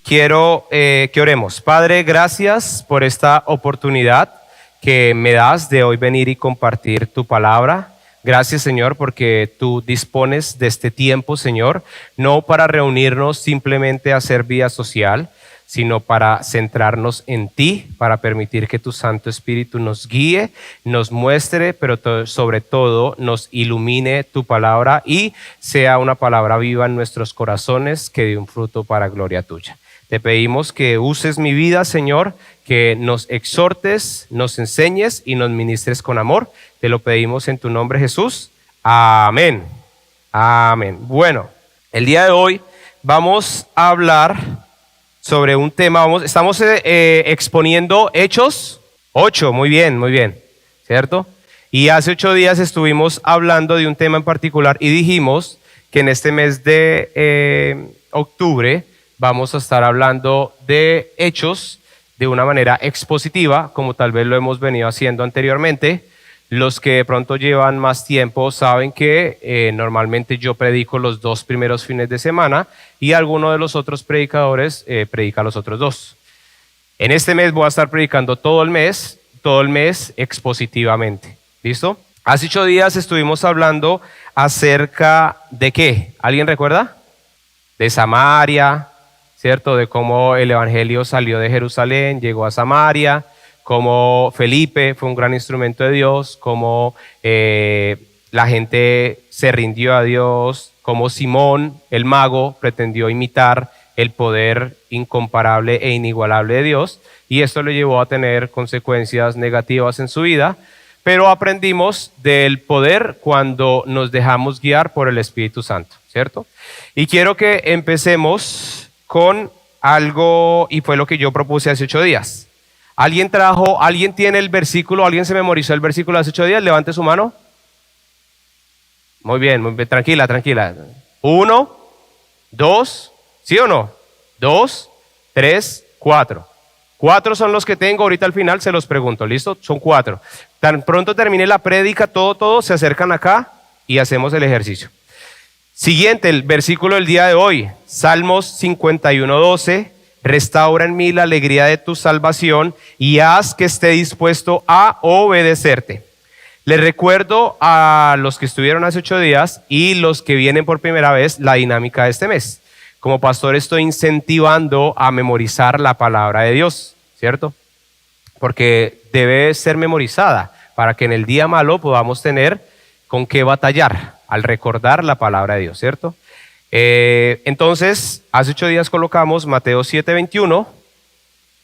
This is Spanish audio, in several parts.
Quiero que oremos. Padre, gracias por esta oportunidad que me das de hoy venir y compartir tu palabra. Gracias, Señor, porque tú dispones de este tiempo, Señor, no para reunirnos simplemente a hacer vía social, sino para centrarnos en ti, para permitir que tu Santo Espíritu nos guíe, nos muestre, pero sobre todo nos ilumine tu palabra y sea una palabra viva en nuestros corazones que dé un fruto para gloria tuya. Te pedimos que uses mi vida, Señor, que nos exhortes, nos enseñes y nos ministres con amor. Te lo pedimos en tu nombre, Jesús. Amén. Amén. Bueno, el día de hoy vamos a hablar sobre un tema. Estamos exponiendo Hechos 8. Muy bien, ¿cierto? Y hace 8 días estuvimos hablando de un tema en particular y dijimos que en este mes de octubre vamos a estar hablando de hechos de una manera expositiva, como tal vez lo hemos venido haciendo anteriormente. Los que de pronto llevan más tiempo saben que normalmente yo predico los 2 primeros fines de semana y alguno de los otros predicadores predica los otros 2. En este mes voy a estar predicando todo el mes expositivamente. ¿Listo? Hace 8 días estuvimos hablando acerca de ¿qué? ¿Alguien recuerda? De Samaria, ¿cierto? De cómo el evangelio salió de Jerusalén, llegó a Samaria, cómo Felipe fue un gran instrumento de Dios, cómo la gente se rindió a Dios, cómo Simón, el mago, pretendió imitar el poder incomparable e inigualable de Dios, y esto le llevó a tener consecuencias negativas en su vida, pero aprendimos del poder cuando nos dejamos guiar por el Espíritu Santo, ¿cierto? Y quiero que empecemos con algo, y fue lo que yo propuse hace 8 días. ¿Alguien tiene el versículo? ¿Alguien se memorizó el versículo de hace 8 días? Levante su mano. Muy bien, tranquila. 1, 2, ¿sí o no? 2, 3, 4. 4 son los que tengo, ahorita al final se los pregunto, ¿listo? Son 4. Tan pronto termine la prédica, todos se acercan acá y hacemos el ejercicio. Siguiente, el versículo del día de hoy, Salmos 51:12, restaura en mí la alegría de tu salvación y haz que esté dispuesto a obedecerte. Les recuerdo a los que estuvieron hace 8 días y los que vienen por primera vez la dinámica de este mes. Como pastor estoy incentivando a memorizar la palabra de Dios, ¿cierto? Porque debe ser memorizada para que en el día malo podamos tener con qué batallar al recordar la palabra de Dios, ¿cierto? Entonces, hace 8 días colocamos Mateo 7:21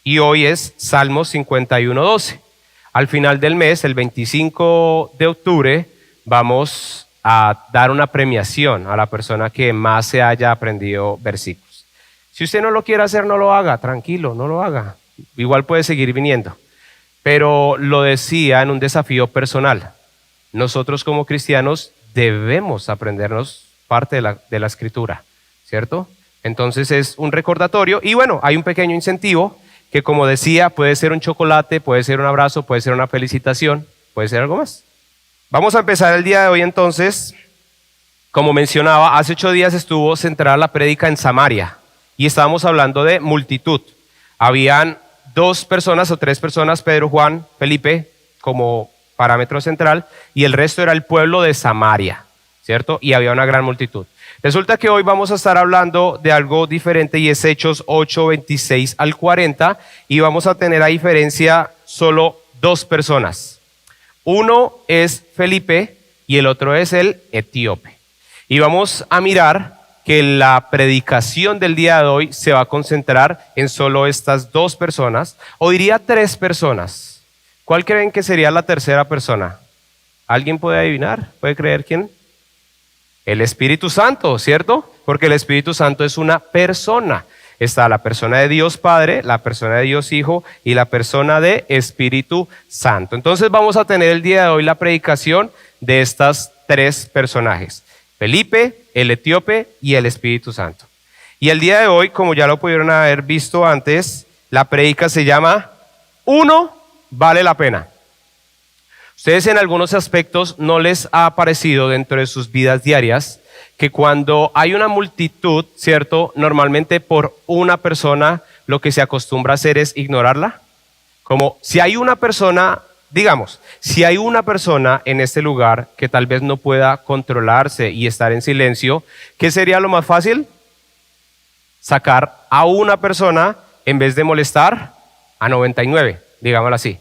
y hoy es Salmos 51:12. Al final del mes, el 25 de octubre, vamos a dar una premiación a la persona que más se haya aprendido versículos. Si usted no lo quiere hacer, no lo haga, tranquilo, no lo haga. Igual puede seguir viniendo. Pero lo decía en un desafío personal. Nosotros como cristianos debemos aprendernos parte de la escritura, ¿cierto? Entonces es un recordatorio y bueno, hay un pequeño incentivo que, como decía, puede ser un chocolate, puede ser un abrazo, puede ser una felicitación, puede ser algo más. Vamos a empezar el día de hoy entonces. Como mencionaba, hace 8 días estuvo centrada la prédica en Samaria y estábamos hablando de multitud. Habían 2 personas o 3 personas, Pedro, Juan, Felipe, como parámetro central, y el resto era el pueblo de Samaria, ¿cierto? Y había una gran multitud. Resulta que hoy vamos a estar hablando de algo diferente y es Hechos 8:26 al 40 y vamos a tener a diferencia solo 2 personas. Uno es Felipe y el otro es el etíope. Y vamos a mirar que la predicación del día de hoy se va a concentrar en solo estas 2 personas, o diría 3 personas. ¿Cuál creen que sería la tercera persona? ¿Alguien puede adivinar? ¿Puede creer quién? El Espíritu Santo, ¿cierto? Porque el Espíritu Santo es una persona. Está la persona de Dios Padre, la persona de Dios Hijo y la persona de Espíritu Santo. Entonces vamos a tener el día de hoy la predicación de estas 3 personajes: Felipe, el etíope y el Espíritu Santo. Y el día de hoy, como ya lo pudieron haber visto antes, la predica se llama Uno vale la pena. ¿Ustedes en algunos aspectos no les ha parecido dentro de sus vidas diarias que cuando hay una multitud, ¿cierto? Normalmente por una persona lo que se acostumbra a hacer es ignorarla. Como si hay una persona, digamos, si hay una persona en este lugar que tal vez no pueda controlarse y estar en silencio, ¿qué sería lo más fácil? Sacar a una persona en vez de molestar a 99, digámoslo así.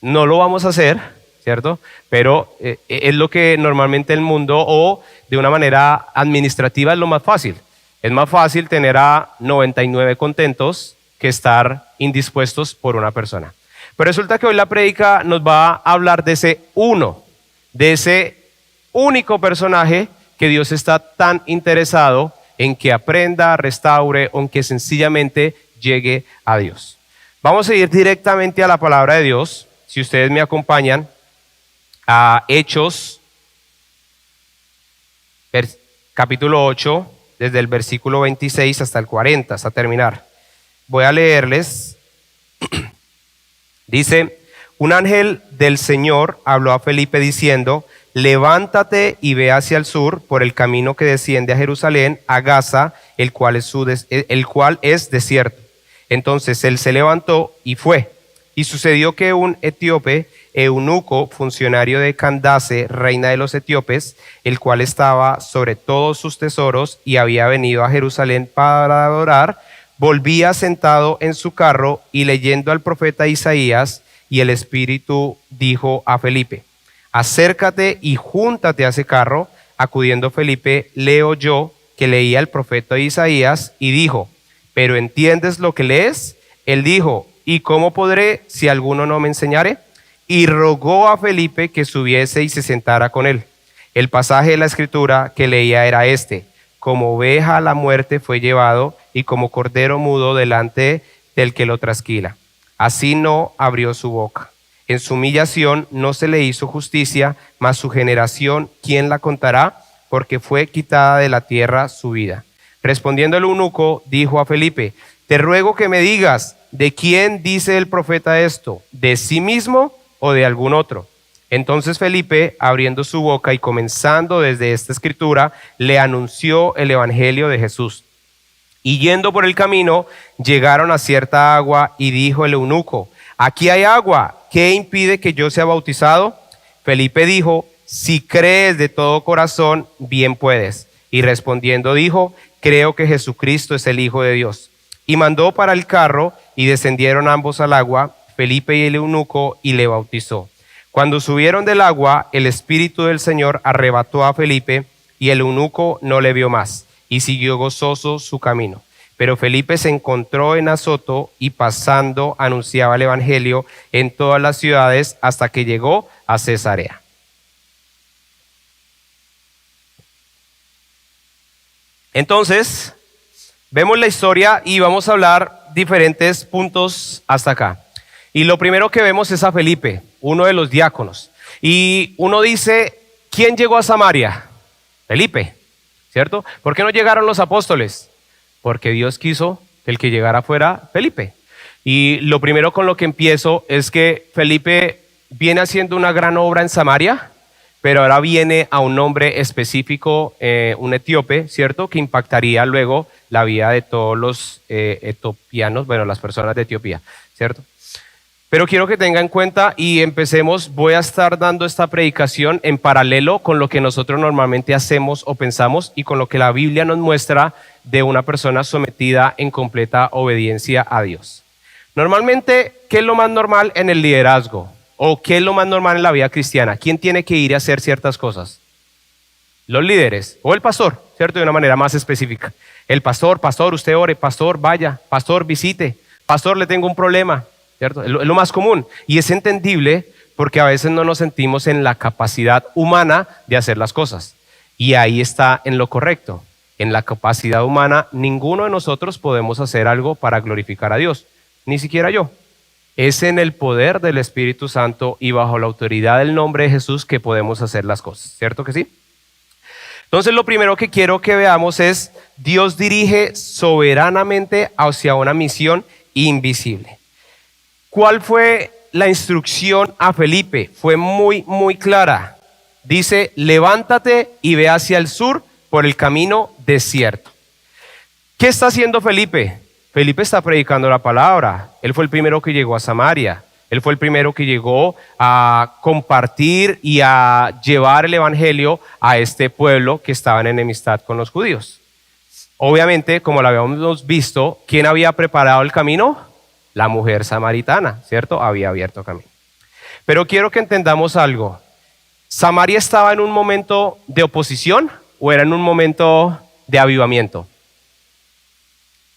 No lo vamos a hacer, ¿cierto? Pero es lo que normalmente el mundo, o de una manera administrativa, es lo más fácil. Es más fácil tener a 99 contentos que estar indispuestos por una persona. Pero resulta que hoy la prédica nos va a hablar de ese uno, de ese único personaje que Dios está tan interesado en que aprenda, restaure o en que sencillamente llegue a Dios. Vamos a ir directamente a la palabra de Dios. Si ustedes me acompañan a Hechos, capítulo 8, desde el versículo 26 hasta el 40, hasta terminar. Voy a leerles. Dice: un ángel del Señor habló a Felipe diciendo: levántate y ve hacia el sur por el camino que desciende a Jerusalén, a Gaza, el cual es desierto. Entonces él se levantó y fue. Y sucedió que un etíope, eunuco, funcionario de Candace, reina de los etíopes, el cual estaba sobre todos sus tesoros y había venido a Jerusalén para adorar, volvía sentado en su carro y leyendo al profeta Isaías, y el Espíritu dijo a Felipe: acércate y júntate a ese carro. Acudiendo Felipe, le oyó que leía el profeta Isaías y dijo: ¿pero entiendes lo que lees? Él dijo: ¿y cómo podré si alguno no me enseñare? Y rogó a Felipe que subiese y se sentara con él. El pasaje de la escritura que leía era este: como oveja a la muerte fue llevado, y como cordero mudo delante del que lo trasquila. Así no abrió su boca. En su humillación no se le hizo justicia, mas su generación, ¿quién la contará? Porque fue quitada de la tierra su vida. Respondiendo el eunuco, dijo a Felipe: te ruego que me digas, ¿de quién dice el profeta esto? ¿De sí mismo o de algún otro? Entonces Felipe, abriendo su boca y comenzando desde esta escritura, le anunció el evangelio de Jesús. Y yendo por el camino, llegaron a cierta agua, y dijo el eunuco: aquí hay agua, ¿qué impide que yo sea bautizado? Felipe dijo: si crees de todo corazón, bien puedes. Y respondiendo dijo: creo que Jesucristo es el Hijo de Dios. Y mandó para el carro, y descendieron ambos al agua, Felipe y el eunuco, y le bautizó. Cuando subieron del agua, el Espíritu del Señor arrebató a Felipe, y el eunuco no le vio más, y siguió gozoso su camino. Pero Felipe se encontró en Azoto, y pasando anunciaba el evangelio en todas las ciudades hasta que llegó a Cesarea. Entonces, vemos la historia y vamos a hablar diferentes puntos hasta acá. Y lo primero que vemos es a Felipe, uno de los diáconos. Y uno dice: ¿quién llegó a Samaria? Felipe, ¿cierto? ¿Por qué no llegaron los apóstoles? Porque Dios quiso que el que llegara fuera Felipe. Y lo primero con lo que empiezo es que Felipe viene haciendo una gran obra en Samaria, pero ahora viene a un nombre específico, un etíope, ¿cierto? Que impactaría luego la vida de todos los etiopianos, bueno, las personas de Etiopía, ¿cierto? Pero quiero que tenga en cuenta y empecemos. Voy a estar dando esta predicación en paralelo con lo que nosotros normalmente hacemos o pensamos y con lo que la Biblia nos muestra de una persona sometida en completa obediencia a Dios. Normalmente, ¿qué es lo más normal en el liderazgo? ¿O qué es lo más normal en la vida cristiana? ¿Quién tiene que ir a hacer ciertas cosas? Los líderes o el pastor, ¿cierto? De una manera más específica. El pastor, usted ore, pastor, vaya, pastor, visite, pastor, le tengo un problema, ¿cierto? Es lo más común y es entendible porque a veces no nos sentimos en la capacidad humana de hacer las cosas. Y ahí está en lo correcto. En la capacidad humana, ninguno de nosotros podemos hacer algo para glorificar a Dios, ni siquiera yo. Es en el poder del Espíritu Santo y bajo la autoridad del nombre de Jesús que podemos hacer las cosas, ¿cierto que sí? Entonces lo primero que quiero que veamos es: Dios dirige soberanamente hacia una misión invisible. ¿Cuál fue la instrucción a Felipe? Fue muy clara. Dice: levántate y ve hacia el sur por el camino desierto. ¿Qué está haciendo Felipe? Felipe está predicando la palabra. Él fue el primero que llegó a Samaria. Él fue el primero que llegó a compartir y a llevar el evangelio a este pueblo que estaba en enemistad con los judíos. Obviamente, como lo habíamos visto, ¿quién había preparado el camino? La mujer samaritana, ¿cierto? Había abierto camino. Pero quiero que entendamos algo. ¿Samaria estaba en un momento de oposición o era en un momento de avivamiento?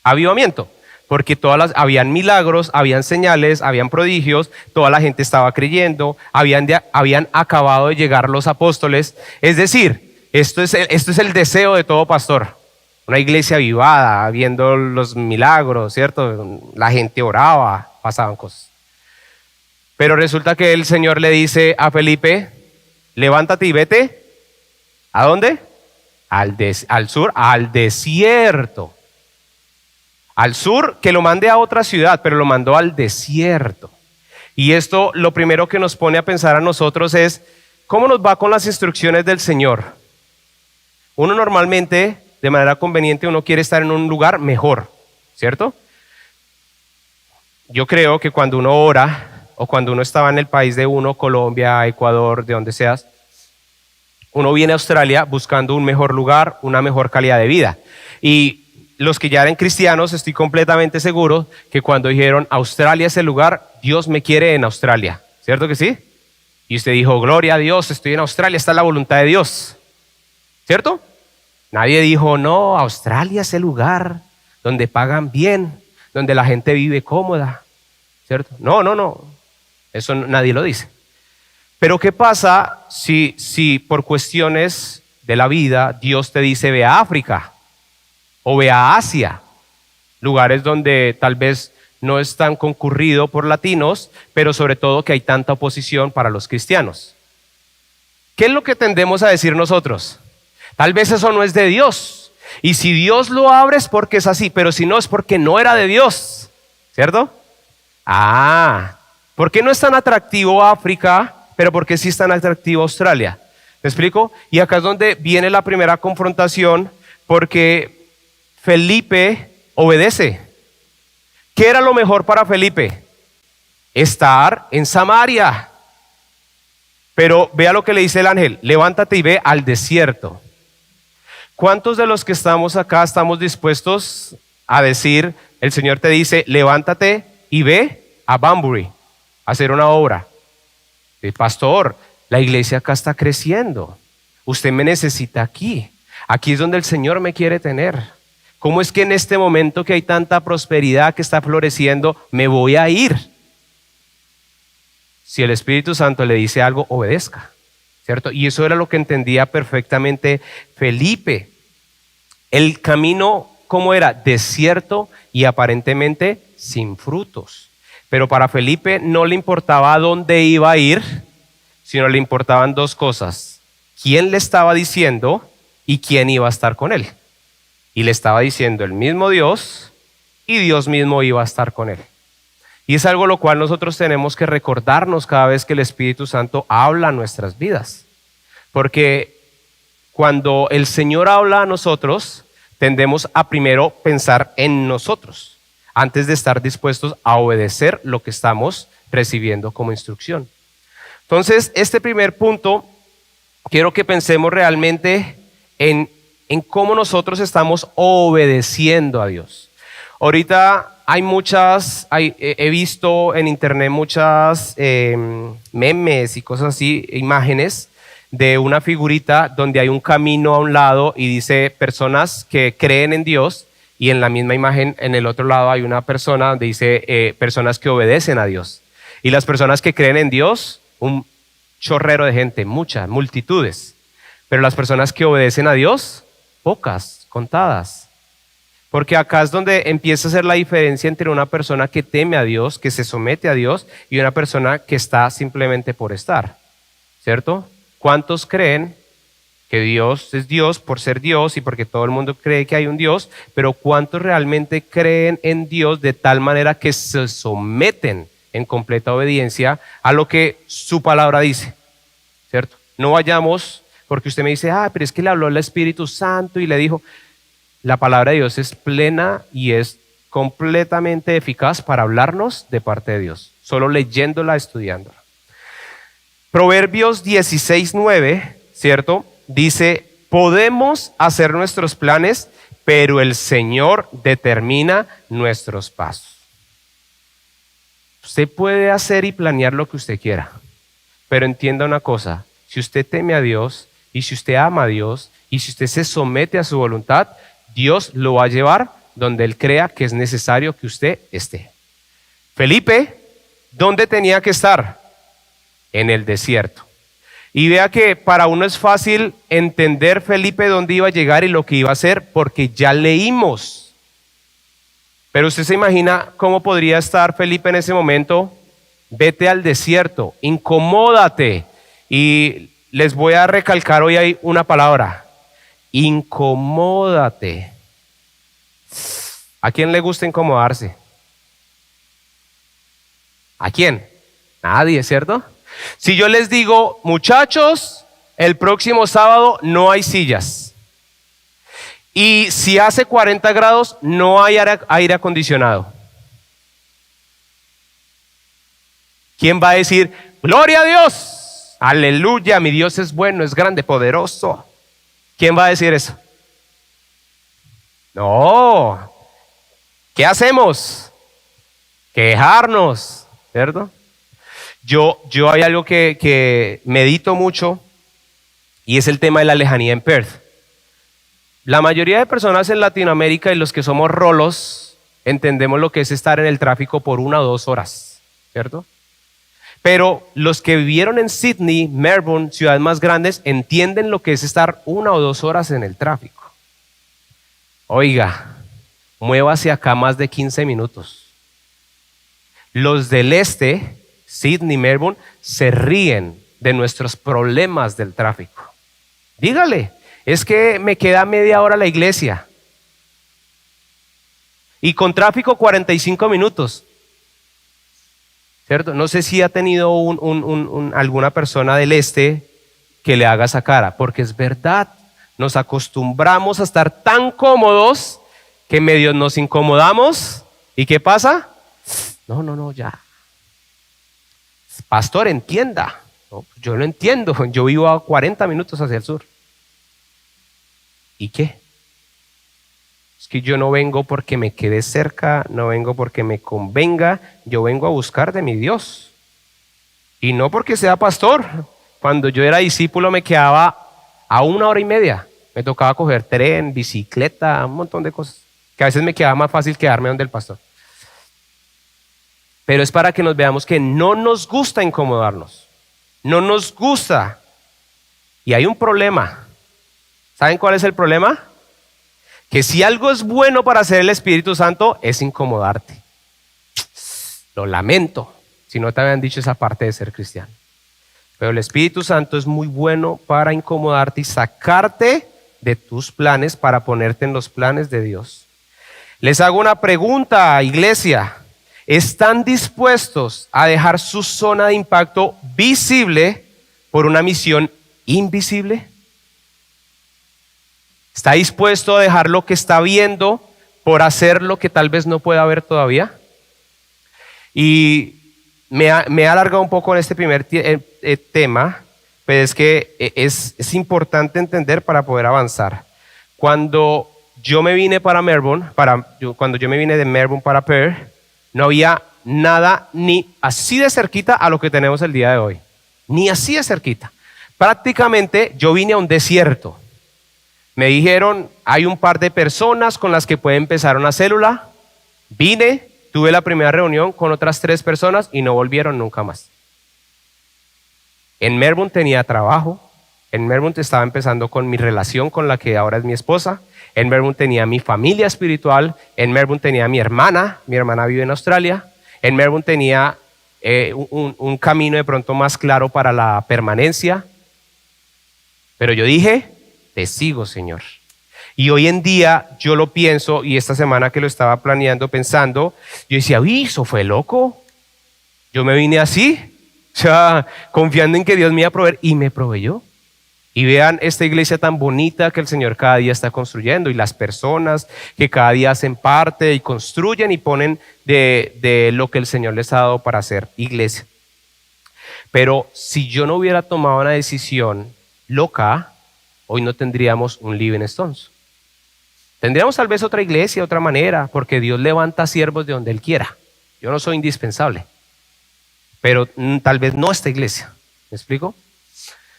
Avivamiento, porque habían milagros, habían señales, habían prodigios, toda la gente estaba creyendo, habían acabado de llegar los apóstoles. Es decir, esto es el deseo de todo pastor. Una iglesia avivada, viendo los milagros, ¿cierto? La gente oraba, pasaban cosas. Pero resulta que el Señor le dice a Felipe, levántate y vete. ¿A dónde? Al sur, al desierto. Al sur, que lo mande a otra ciudad, pero lo mandó al desierto. Y esto lo primero que nos pone a pensar a nosotros es, ¿cómo nos va con las instrucciones del Señor? Uno normalmente, de manera conveniente, uno quiere estar en un lugar mejor, ¿cierto? Yo creo que cuando uno ora, o cuando uno estaba en el país de uno, Colombia, Ecuador, de donde seas, uno viene a Australia buscando un mejor lugar, una mejor calidad de vida. Y los que ya eran cristianos, estoy completamente seguro que cuando dijeron Australia es el lugar, Dios me quiere en Australia, ¿cierto que sí? Y usted dijo, gloria a Dios, estoy en Australia, está la voluntad de Dios, ¿cierto? Nadie dijo, no, Australia es el lugar donde pagan bien, donde la gente vive cómoda, ¿cierto? No, eso nadie lo dice. Pero ¿qué pasa si por cuestiones de la vida Dios te dice ve a África o ve a Asia, lugares donde tal vez no es tan concurrido por latinos, pero sobre todo que hay tanta oposición para los cristianos? ¿Qué es lo que tendemos a decir nosotros? Tal vez eso no es de Dios, y si Dios lo abre es porque es así, pero si no es porque no era de Dios, ¿cierto? ¿Por qué no es tan atractivo África, pero por qué sí es tan atractivo Australia? ¿Me explico? Y acá es donde viene la primera confrontación, porque Felipe obedece. ¿Qué era lo mejor para Felipe? Estar en Samaria. Pero vea lo que le dice el ángel, levántate y ve al desierto. ¿Cuántos de los que estamos acá estamos dispuestos a decir, el Señor te dice, levántate y ve a Banbury, a hacer una obra? Pastor, la iglesia acá está creciendo, usted me necesita aquí es donde el Señor me quiere tener. ¿Cómo es que en este momento que hay tanta prosperidad que está floreciendo, me voy a ir? Si el Espíritu Santo le dice algo, obedezca, ¿cierto? Y eso era lo que entendía perfectamente Felipe. El camino, ¿cómo era? Desierto y aparentemente sin frutos. Pero para Felipe no le importaba a dónde iba a ir, sino le importaban dos cosas: quién le estaba diciendo y quién iba a estar con él. Y le estaba diciendo el mismo Dios, y Dios mismo iba a estar con él. Y es algo lo cual nosotros tenemos que recordarnos cada vez que el Espíritu Santo habla a nuestras vidas. Porque cuando el Señor habla a nosotros, tendemos a primero pensar en nosotros, antes de estar dispuestos a obedecer lo que estamos recibiendo como instrucción. Entonces, este primer punto, quiero que pensemos realmente en cómo nosotros estamos obedeciendo a Dios. Ahorita he visto en internet muchas memes y cosas así, imágenes de una figurita donde hay un camino a un lado y dice personas que creen en Dios, y en la misma imagen en el otro lado hay una persona donde dice personas que obedecen a Dios. Y las personas que creen en Dios, un chorrero de gente, muchas, multitudes. Pero las personas que obedecen a Dios, pocas, contadas. Porque acá es donde empieza a ser la diferencia entre una persona que teme a Dios, que se somete a Dios, y una persona que está simplemente por estar, ¿cierto? ¿Cuántos creen que Dios es Dios por ser Dios y porque todo el mundo cree que hay un Dios? Pero ¿cuántos realmente creen en Dios de tal manera que se someten en completa obediencia a lo que su palabra dice? ¿Cierto? No vayamos, porque usted me dice, pero es que le habló el Espíritu Santo y le dijo, la palabra de Dios es plena y es completamente eficaz para hablarnos de parte de Dios, solo leyéndola, estudiándola. Proverbios 16:9, ¿cierto? Dice, podemos hacer nuestros planes, pero el Señor determina nuestros pasos. Usted puede hacer y planear lo que usted quiera, pero entienda una cosa, si usted teme a Dios y si usted ama a Dios y si usted se somete a su voluntad, Dios lo va a llevar donde Él crea que es necesario que usted esté. Felipe, ¿dónde tenía que estar? En el desierto. Y vea que para uno es fácil entender Felipe dónde iba a llegar y lo que iba a hacer porque ya leímos. Pero usted se imagina cómo podría estar Felipe en ese momento. Vete al desierto, incomódate. Y les voy a recalcar hoy ahí una palabra. Incomódate. ¿A quién le gusta incomodarse? ¿A quién? Nadie, ¿cierto? Si yo les digo, muchachos, el próximo sábado no hay sillas. Y si hace 40 grados, no hay aire acondicionado. ¿Quién va a decir, gloria a Dios? Aleluya, mi Dios es bueno, es grande, poderoso. ¿Quién va a decir eso? No. ¿Qué hacemos? Quejarnos, ¿cierto? Yo hay algo que medito mucho y es el tema de la lejanía en Perth. La mayoría de personas en Latinoamérica y los que somos rolos entendemos lo que es estar en el tráfico por 1 o 2 horas, ¿cierto? Pero los que vivieron en Sydney, Melbourne, ciudades más grandes, entienden lo que es estar 1 o 2 horas en el tráfico. Oiga, muévase acá más de 15 minutos. Los del este, Sydney, Melbourne, se ríen de nuestros problemas del tráfico. Dígale, es que me queda media hora la iglesia. Y con tráfico 45 minutos. ¿Cierto? No sé si ha tenido alguna persona del este que le haga esa cara, porque es verdad, nos acostumbramos a estar tan cómodos que medio nos incomodamos. ¿Y qué pasa? No, ya. Pastor, entienda. No, yo lo entiendo, yo vivo a 40 minutos hacia el sur. ¿Y qué? Es que yo no vengo porque me quede cerca, no vengo porque me convenga, yo vengo a buscar de mi Dios. Y no porque sea pastor. Cuando yo era discípulo me quedaba a 1 hora y media. Me tocaba coger tren, bicicleta, un montón de cosas. Que a veces me quedaba más fácil quedarme donde el pastor. Pero es para que nos veamos que no nos gusta incomodarnos. No nos gusta. Y hay un problema. ¿Saben cuál es el problema? Que si algo es bueno para hacer el Espíritu Santo es incomodarte. Lo lamento si no te habían dicho esa parte de ser cristiano. Pero el Espíritu Santo es muy bueno para incomodarte y sacarte de tus planes para ponerte en los planes de Dios. Les hago una pregunta, iglesia. ¿Están dispuestos a dejar su zona de impacto visible por una misión invisible? ¿Está dispuesto a dejar lo que está viendo por hacer lo que tal vez no pueda ver todavía? Y me he alargado un poco en este primer tema, pero es que es importante entender para poder avanzar. Cuando yo me vine para Melbourne, cuando yo me vine de Melbourne para Perth, no había nada ni así de cerquita a lo que tenemos el día de hoy. Ni así de cerquita. Prácticamente yo vine a un desierto. Me dijeron, hay un par de personas con las que puede empezar una célula. Vine, tuve la primera reunión con otras 3 personas y no volvieron nunca más. En Melbourne tenía trabajo. En Melbourne estaba empezando con mi relación con la que ahora es mi esposa. En Melbourne tenía mi familia espiritual. En Melbourne tenía mi hermana vive en Australia. En Melbourne tenía un camino de pronto más claro para la permanencia. Pero yo dije, te sigo, Señor. Y hoy en día yo lo pienso, y esta semana que lo estaba planeando, pensando, yo decía, uy, eso fue loco. Yo me vine así, o sea, confiando en que Dios me iba a proveer, y me proveyó. Y vean esta iglesia tan bonita que el Señor cada día está construyendo y las personas que cada día hacen parte y construyen y ponen de lo que el Señor les ha dado para hacer iglesia. Pero si yo no hubiera tomado una decisión loca, hoy no tendríamos un Living Stones. Tendríamos tal vez otra iglesia, otra manera, porque Dios levanta siervos de donde Él quiera. Yo no soy indispensable, pero tal vez no esta iglesia. ¿Me explico?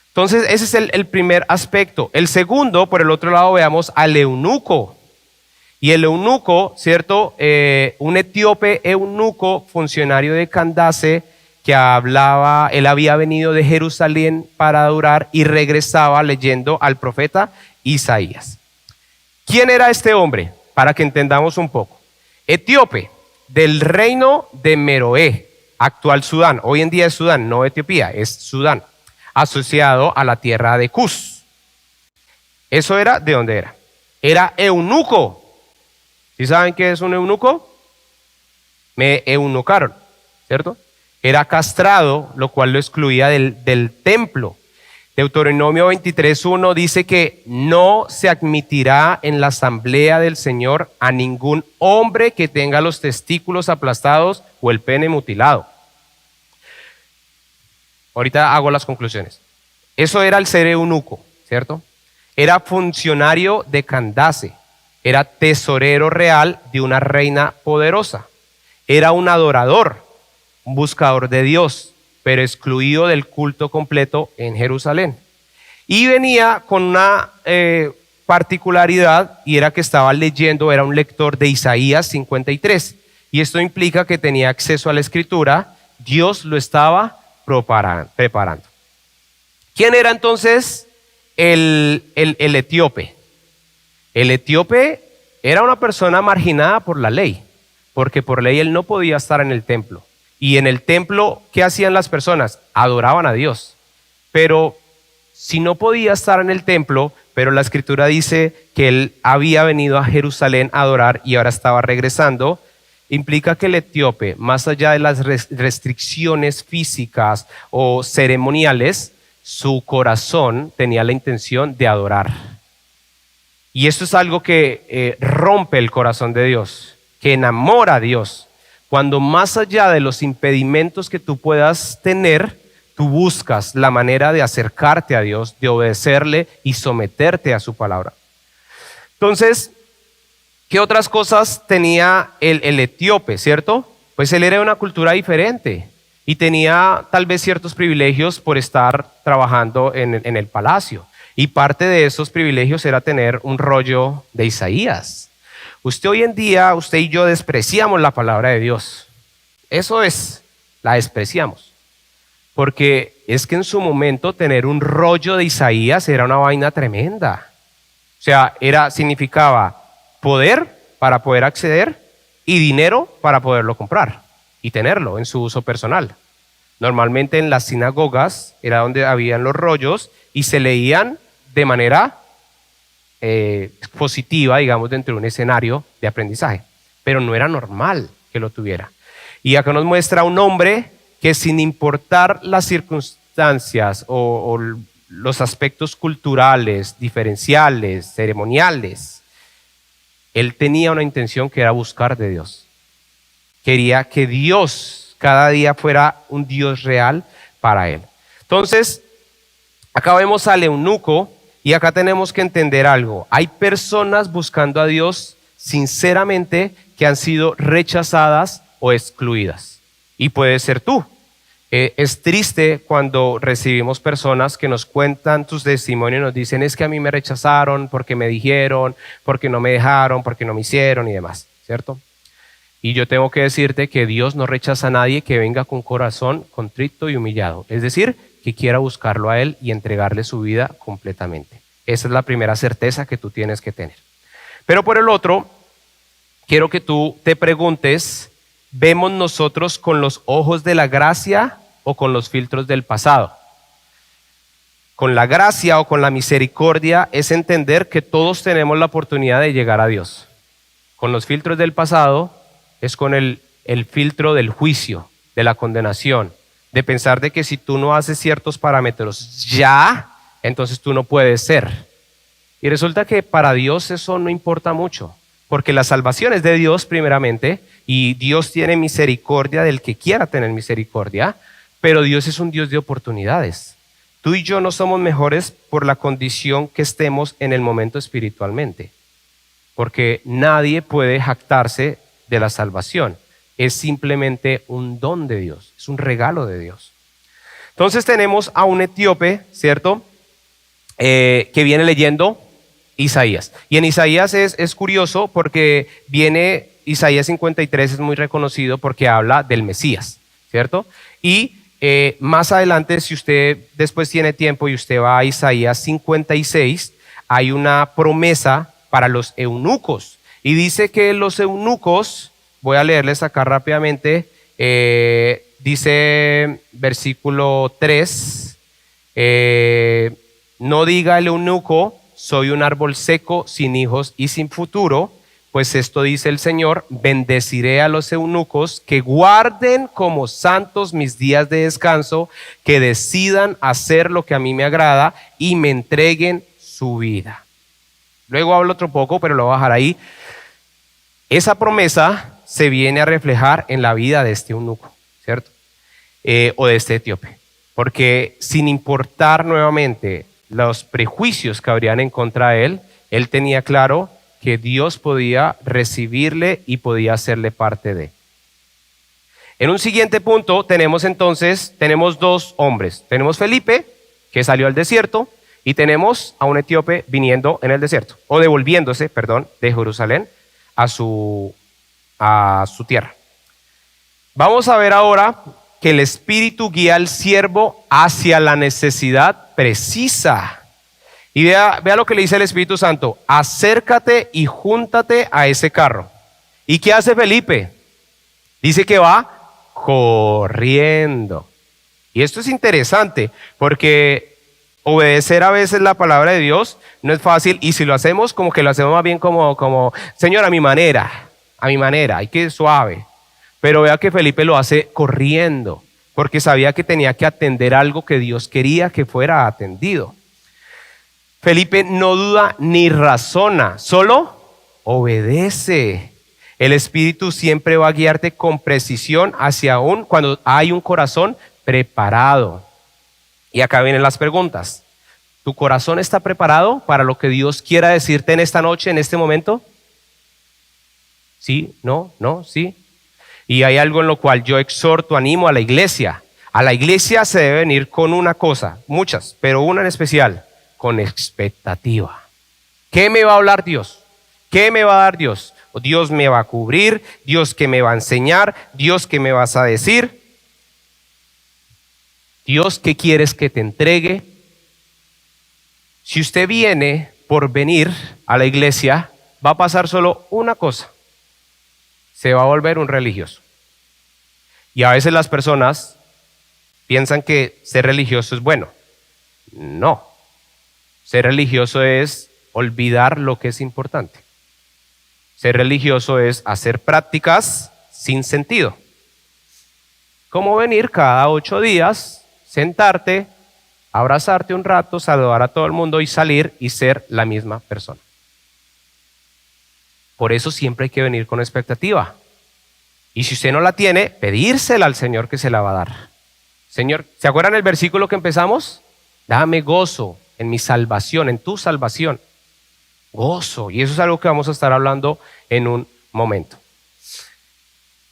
Entonces ese es el primer aspecto. El segundo, por el otro lado, veamos al eunuco. Y el eunuco, ¿cierto? Un etíope eunuco, funcionario de Candace, que hablaba, él había venido de Jerusalén para adorar y regresaba leyendo al profeta Isaías. ¿Quién era este hombre? Para que entendamos un poco. Etíope, del reino de Meroé, actual Sudán. Hoy en día es Sudán, no Etiopía, es Sudán. Asociado a la tierra de Cus. Eso era de dónde era. Era eunuco. ¿Sí saben qué es un eunuco? Me eunucaron, ¿cierto? Era castrado, lo cual lo excluía del templo. Deuteronomio 23:1 dice que no se admitirá en la asamblea del Señor a ningún hombre que tenga los testículos aplastados o el pene mutilado. Ahorita hago las conclusiones. Eso era el ser eunuco, ¿cierto? Era funcionario de Candace, era tesorero real de una reina poderosa, era un adorador, un buscador de Dios, pero excluido del culto completo en Jerusalén. Y venía con una particularidad, y era que estaba leyendo, era un lector de Isaías 53, y esto implica que tenía acceso a la escritura, Dios lo estaba preparando. ¿Quién era entonces el etíope? El etíope era una persona marginada por la ley, porque por ley él no podía estar en el templo. Y en el templo, ¿qué hacían las personas? Adoraban a Dios. Pero si no podía estar en el templo, pero la escritura dice que él había venido a Jerusalén a adorar y ahora estaba regresando, implica que el etíope, más allá de las restricciones físicas o ceremoniales, su corazón tenía la intención de adorar. Y esto es algo que rompe el corazón de Dios, que enamora a Dios. Cuando más allá de los impedimentos que tú puedas tener, tú buscas la manera de acercarte a Dios, de obedecerle y someterte a su palabra. Entonces, ¿qué otras cosas tenía el etíope, cierto? Pues él era de una cultura diferente y tenía tal vez ciertos privilegios por estar trabajando en el palacio. Y parte de esos privilegios era tener un rollo de Isaías. Usted hoy en día, usted y yo despreciamos la palabra de Dios. Eso es, la despreciamos. Porque es que en su momento tener un rollo de Isaías era una vaina tremenda. O sea, significaba poder para poder acceder y dinero para poderlo comprar y tenerlo en su uso personal. Normalmente en las sinagogas era donde habían los rollos y se leían de manera positiva, digamos, dentro de un escenario de aprendizaje, pero no era normal que lo tuviera. Y acá nos muestra un hombre que sin importar las circunstancias o los aspectos culturales, diferenciales, ceremoniales, él tenía una intención que era buscar de Dios. Quería que Dios cada día fuera un Dios real para él. Entonces, acá vemos al eunuco y acá tenemos que entender algo. Hay personas buscando a Dios sinceramente que han sido rechazadas o excluidas. Y puede ser tú. Es triste cuando recibimos personas que nos cuentan sus testimonios y nos dicen es que a mí me rechazaron porque me dijeron, porque no me dejaron, porque no me hicieron y demás, ¿cierto? Y yo tengo que decirte que Dios no rechaza a nadie que venga con corazón contrito y humillado. Es decir, que quiera buscarlo a Él y entregarle su vida completamente. Esa es la primera certeza que tú tienes que tener. Pero por el otro, quiero que tú te preguntes, ¿vemos nosotros con los ojos de la gracia o con los filtros del pasado? Con la gracia o con la misericordia es entender que todos tenemos la oportunidad de llegar a Dios. Con los filtros del pasado es con el filtro del juicio, de la condenación, de pensar de que si tú no haces ciertos parámetros ya entonces tú no puedes ser. Y resulta que para Dios eso no importa mucho, porque la salvación es de Dios primeramente, y Dios tiene misericordia del que quiera tener misericordia, pero Dios es un Dios de oportunidades. Tú y yo no somos mejores por la condición que estemos en el momento espiritualmente, porque nadie puede jactarse de la salvación. Es simplemente un don de Dios, es un regalo de Dios. Entonces tenemos a un etíope, ¿cierto? Que viene leyendo Isaías. Y en Isaías es curioso porque viene, Isaías 53 es muy reconocido porque habla del Mesías, ¿cierto? Y más adelante, si usted después tiene tiempo y usted va a Isaías 56, hay una promesa para los eunucos. Y dice que los eunucos, voy a leerles acá rápidamente, dice versículo 3, no diga el eunuco, soy un árbol seco, sin hijos y sin futuro, pues esto dice el Señor, bendeciré a los eunucos que guarden como santos mis días de descanso, que decidan hacer lo que a mí me agrada y me entreguen su vida. Luego hablo otro poco, pero lo voy a dejar ahí. Esa promesa se viene a reflejar en la vida de este eunuco, ¿cierto? O de este etíope, porque sin importar nuevamente los prejuicios que habrían en contra de él tenía claro que Dios podía recibirle y podía hacerle parte de. En un siguiente punto tenemos dos hombres. Tenemos Felipe, que salió al desierto, y tenemos a un etíope viniendo en el desierto, o devolviéndose, de Jerusalén a su tierra. Vamos a ver ahora que el Espíritu guía al siervo hacia la necesidad precisa. Y vea lo que le dice el Espíritu Santo: acércate y júntate a ese carro. ¿Y qué hace Felipe? Dice que va corriendo. Y esto es interesante porque obedecer a veces la palabra de Dios no es fácil, y si lo hacemos como que lo hacemos más bien como Señor, a mi manera, hay que ir suave. Pero vea que Felipe lo hace corriendo porque sabía que tenía que atender algo que Dios quería que fuera atendido. Felipe no duda ni razona, solo obedece. El Espíritu siempre va a guiarte con precisión hacia cuando hay un corazón preparado. Y acá vienen las preguntas. ¿Tu corazón está preparado para lo que Dios quiera decirte en esta noche, en este momento? ¿Sí? ¿No? ¿No? ¿Sí? Y hay algo en lo cual yo exhorto, animo a la iglesia. A la iglesia se debe venir con una cosa, muchas, pero una en especial: con expectativa. ¿Qué me va a hablar Dios? ¿Qué me va a dar Dios? Dios me va a cubrir, Dios que me va a enseñar, Dios que me vas a decir, Dios ¿qué quieres que te entregue? Si usted viene por venir a la iglesia, va a pasar solo una cosa: se va a volver un religioso. Y a veces las personas piensan que ser religioso es bueno. No. Ser religioso es olvidar lo que es importante. Ser religioso es hacer prácticas sin sentido. Como venir cada 8 días, sentarte, abrazarte un rato, saludar a todo el mundo y salir y ser la misma persona. Por eso siempre hay que venir con expectativa. Y si usted no la tiene, pedírsela al Señor que se la va a dar. Señor, ¿se acuerdan el versículo que empezamos? Dame gozo en mi salvación, en tu salvación. Gozo. Y eso es algo que vamos a estar hablando en un momento.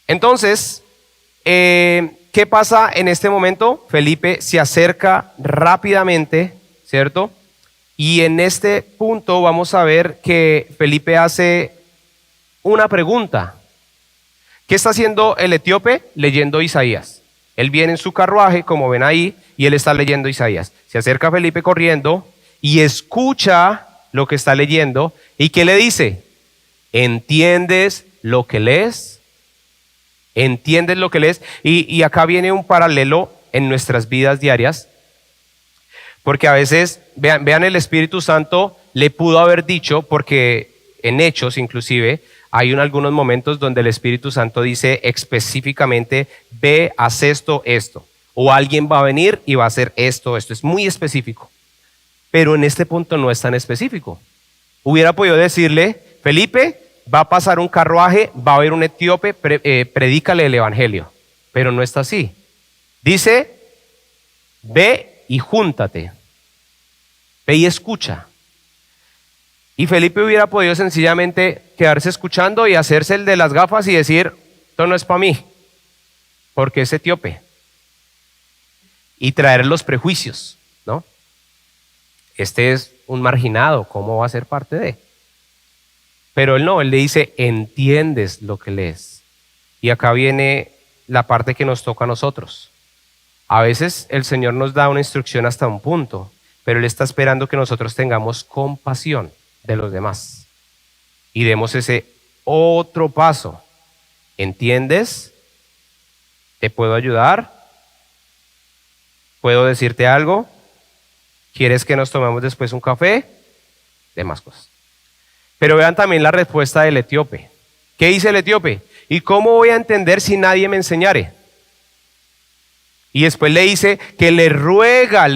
Entonces, ¿qué pasa en este momento? Felipe se acerca rápidamente, ¿cierto? Y en este punto vamos a ver que Felipe hace una pregunta. ¿Qué está haciendo el etíope? Leyendo Isaías. Él viene en su carruaje, como ven ahí, y él está leyendo Isaías. Se acerca a Felipe corriendo y escucha lo que está leyendo. ¿Y qué le dice? ¿Entiendes lo que lees? ¿Entiendes lo que lees? Y acá viene un paralelo en nuestras vidas diarias, porque a veces, vean el Espíritu Santo le pudo haber dicho, porque en Hechos inclusive, hay algunos momentos donde el Espíritu Santo dice específicamente: ve, haz esto, esto. O alguien va a venir y va a hacer esto, esto. Es muy específico. pero en este punto no es tan específico. Hubiera podido decirle, Felipe, va a pasar un carruaje, va a haber un etíope, predícale el evangelio, pero no está así. Dice, ve y júntate, ve y escucha. Y Felipe hubiera podido sencillamente quedarse escuchando y hacerse el de las gafas y decir, esto no es para mí, porque es etíope. Y traer los prejuicios, ¿no? Este es un marginado, ¿cómo va a ser parte de? Pero él no, él le dice, entiendes lo que lees. Y acá viene la parte que nos toca a nosotros. A veces el Señor nos da una instrucción hasta un punto, pero Él está esperando que nosotros tengamos compasión de los demás y demos ese otro paso. ¿Entiendes? ¿Te puedo ayudar? ¿Puedo decirte algo? ¿Quieres que nos tomemos después un café? Demás cosas. Pero vean también la respuesta del etíope. ¿Qué dice el etíope? ¿Y cómo voy a entender si nadie me enseñare? Y después le dice que le ruega.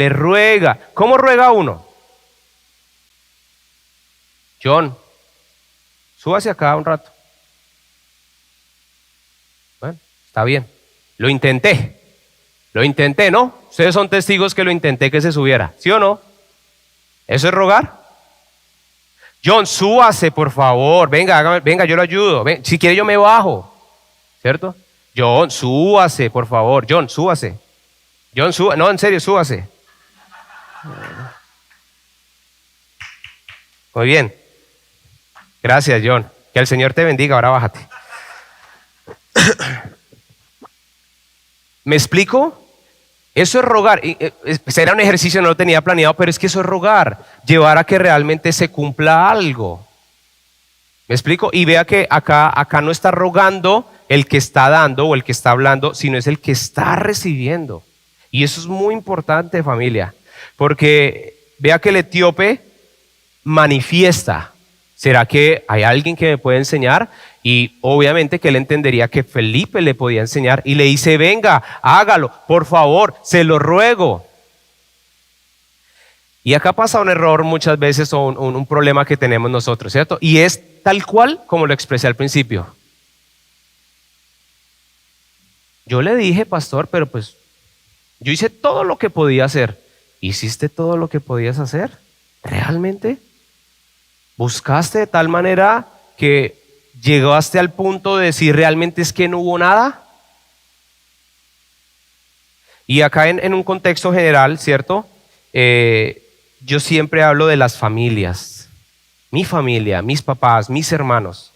¿Cómo ruega uno? John, súbase acá un rato. Bueno, está bien. Lo intenté, ¿no? Ustedes son testigos que lo intenté que se subiera, ¿sí o no? ¿Eso es rogar? John, súbase, por favor. Venga, yo lo ayudo. Si quiere yo me bajo, ¿cierto? John, súbase, por favor. John, súbase. No, en serio, súbase. Muy bien. Gracias, John. Que el Señor te bendiga. Ahora bájate. ¿Me explico? Eso es rogar. Era un ejercicio, no lo tenía planeado, pero es que eso es rogar. Llevar a que realmente se cumpla algo. ¿Me explico? Y vea que acá no está rogando el que está dando o el que está hablando, sino es el que está recibiendo. Y eso es muy importante, familia, porque vea que el etíope manifiesta. ¿Será que hay alguien que me puede enseñar? Y obviamente que él entendería que Felipe le podía enseñar y le dice, venga, hágalo, por favor, se lo ruego. Y acá pasa un error muchas veces o un problema que tenemos nosotros, ¿cierto? Y es tal cual como lo expresé al principio. Yo le dije, pastor, pero pues yo hice todo lo que podía hacer. ¿Hiciste todo lo que podías hacer? ¿Realmente? ¿Buscaste de tal manera que llegaste al punto de decir realmente es que no hubo nada? Y acá en un contexto general, ¿cierto? Yo siempre hablo de las familias. Mi familia, mis papás, mis hermanos.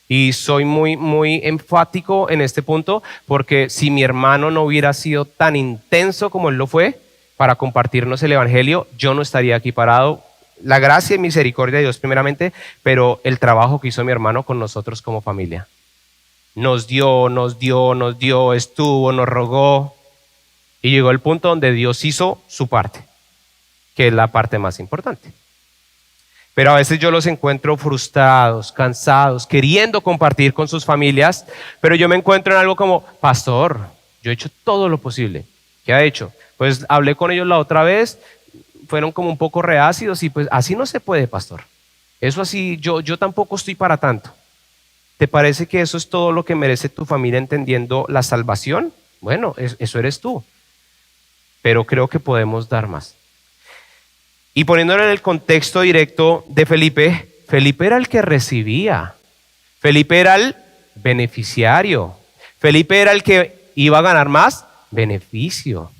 Y soy muy enfático en este punto porque si mi hermano no hubiera sido tan intenso como él lo fue para compartirnos el evangelio, yo no estaría aquí parado. La gracia y misericordia de Dios primeramente, pero el trabajo que hizo mi hermano con nosotros como familia. Nos dio, estuvo, nos rogó y llegó el punto donde Dios hizo su parte, que es la parte más importante. Pero a veces yo los encuentro frustrados, cansados, queriendo compartir con sus familias, pero yo me encuentro en algo como, pastor, yo he hecho todo lo posible. ¿Qué ha hecho? Pues hablé con ellos la otra vez, fueron como un poco reácidos y pues así no se puede, pastor. Eso así, yo tampoco estoy para tanto. ¿Te parece que eso es todo lo que merece tu familia entendiendo la salvación? Bueno, eso eres tú. Pero creo que podemos dar más. Y poniéndolo en el contexto directo de Felipe, Felipe era el que recibía. Felipe era el beneficiario. Felipe era el que iba a ganar más beneficio.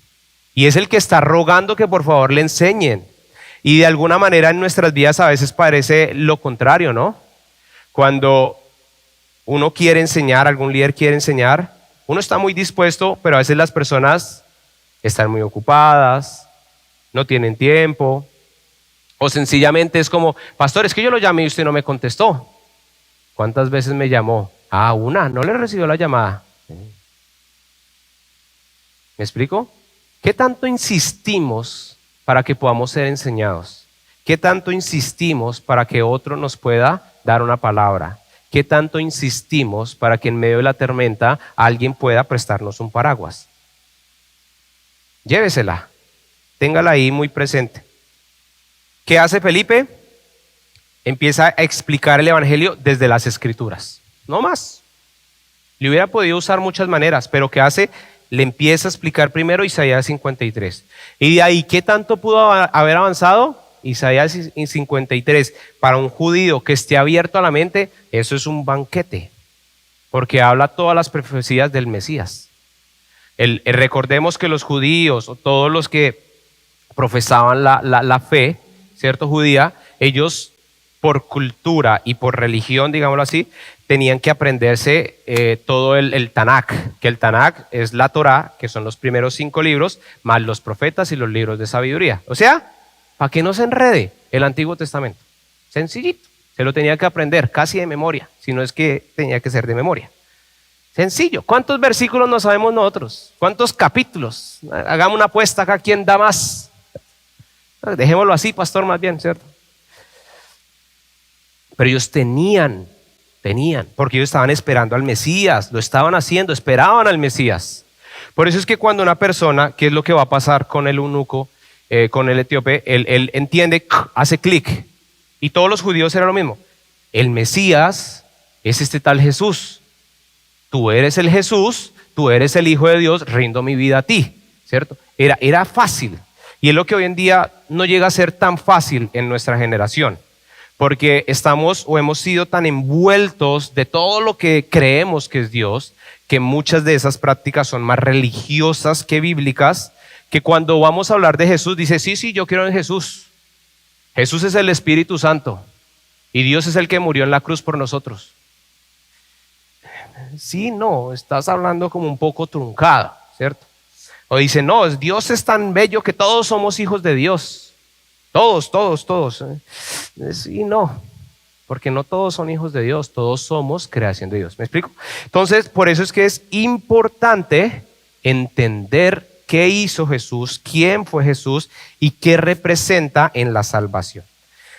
Y es el que está rogando que por favor le enseñen. Y de alguna manera en nuestras vidas a veces parece lo contrario, ¿no? Cuando uno quiere enseñar, algún líder quiere enseñar, uno está muy dispuesto, pero a veces las personas están muy ocupadas, no tienen tiempo, o sencillamente es como, pastor, es que yo lo llamé y usted no me contestó. ¿Cuántas veces me llamó? Una, no le recibió la llamada. ¿Me explico? ¿Qué tanto insistimos para que podamos ser enseñados? ¿Qué tanto insistimos para que otro nos pueda dar una palabra? ¿Qué tanto insistimos para que en medio de la tormenta alguien pueda prestarnos un paraguas? Llévesela, téngala ahí muy presente. ¿Qué hace Felipe? Empieza a explicar el Evangelio desde las Escrituras, no más. Le hubiera podido usar muchas maneras, pero ¿qué hace? Le empieza a explicar primero Isaías 53. Y de ahí, ¿qué tanto pudo haber avanzado? Isaías 53, para un judío que esté abierto a la mente, eso es un banquete, porque habla todas las profecías del Mesías. Recordemos que los judíos, o todos los que profesaban la fe, ¿cierto? Judía, ellos por cultura y por religión, digámoslo así, tenían que aprenderse todo el Tanakh, que el Tanakh es la Torá, que son los primeros 5 libros, más los profetas y los libros de sabiduría. O sea, para que no se enrede el Antiguo Testamento. Sencillito, se lo tenía que aprender casi de memoria, si no es que tenía que ser de memoria. Sencillo. ¿Cuántos versículos no sabemos nosotros? ¿Cuántos capítulos? Hagamos una apuesta acá, ¿quién da más? Dejémoslo así, pastor, más bien, ¿cierto? Pero ellos tenían, porque ellos estaban esperando al Mesías, lo estaban haciendo, esperaban al Mesías. Por eso es que cuando una persona, ¿qué es lo que va a pasar con el eunuco, con el etíope? Él entiende, hace clic. Y todos los judíos era lo mismo. El Mesías es este tal Jesús. Tú eres el Jesús, tú eres el Hijo de Dios, rindo mi vida a ti, ¿cierto? Era fácil. Y es lo que hoy en día no llega a ser tan fácil en nuestra generación. Porque estamos o hemos sido tan envueltos de todo lo que creemos que es Dios, que muchas de esas prácticas son más religiosas que bíblicas, que cuando vamos a hablar de Jesús, dice, sí, yo quiero en Jesús. Jesús es el Espíritu Santo y Dios es el que murió en la cruz por nosotros. Sí, no, estás hablando como un poco truncado, ¿cierto? O dice, no, Dios es tan bello que todos somos hijos de Dios. Todos. Sí, no, porque no todos son hijos de Dios, todos somos creación de Dios. ¿Me explico? Entonces, por eso es que es importante entender qué hizo Jesús, quién fue Jesús y qué representa en la salvación.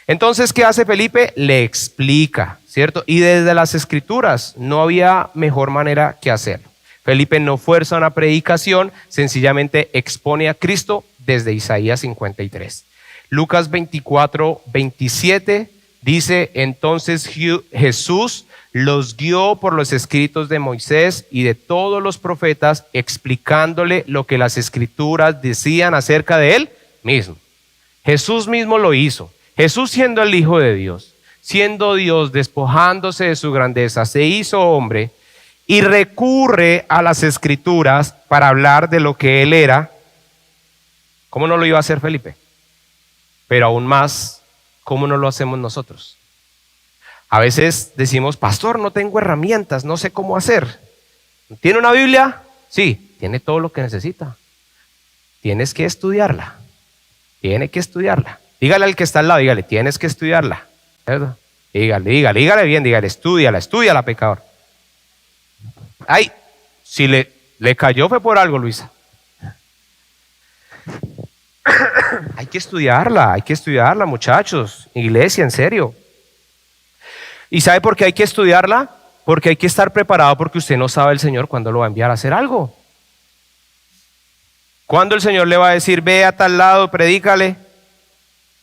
Entonces, ¿qué hace Felipe? Le explica, ¿cierto? Y desde las Escrituras no había mejor manera que hacerlo. Felipe no fuerza una predicación, sencillamente expone a Cristo desde Isaías 53. Lucas 24, 27 dice, entonces Jesús los guió por los escritos de Moisés y de todos los profetas, explicándole lo que las Escrituras decían acerca de él mismo. Jesús mismo lo hizo. Jesús, siendo el Hijo de Dios, siendo Dios, despojándose de su grandeza, se hizo hombre y recurre a las Escrituras para hablar de lo que él era. ¿Cómo no lo iba a hacer Felipe? Pero aún más, ¿cómo no lo hacemos nosotros? A veces decimos, pastor, no tengo herramientas, no sé cómo hacer. ¿Tiene una Biblia? Sí, tiene todo lo que necesita. Tienes que estudiarla. Tiene que estudiarla. Dígale al que está al lado, dígale, tienes que estudiarla. ¿Verdad? Dígale bien, dígale, estúdiala, pecador. Ay, si le cayó fue por algo, Luisa. Hay que estudiarla, muchachos, iglesia, en serio. ¿Y sabe por qué hay que estudiarla? Porque hay que estar preparado, porque usted no sabe el Señor cuándo lo va a enviar a hacer algo. ¿Cuándo el Señor le va a decir, ve a tal lado, predícale?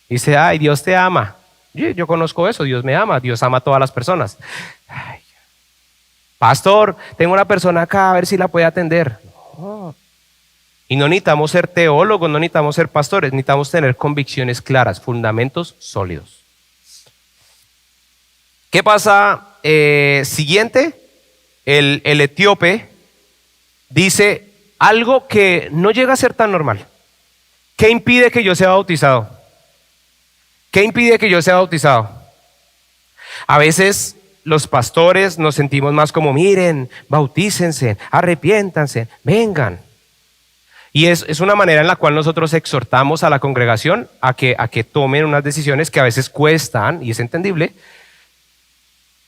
Dice, ay, Dios te ama. Yo conozco eso, Dios me ama, Dios ama a todas las personas. Ay, pastor, tengo una persona acá, a ver si la puede atender. No. Y no necesitamos ser teólogos, no necesitamos ser pastores, necesitamos tener convicciones claras, fundamentos sólidos. ¿Qué pasa? Siguiente, el etíope dice algo que no llega a ser tan normal. ¿Qué impide que yo sea bautizado? ¿Qué impide que yo sea bautizado? A veces los pastores nos sentimos más como, miren, bautícense, arrepiéntanse, vengan. Y es una manera en la cual nosotros exhortamos a la congregación a que tomen unas decisiones que a veces cuestan, y es entendible,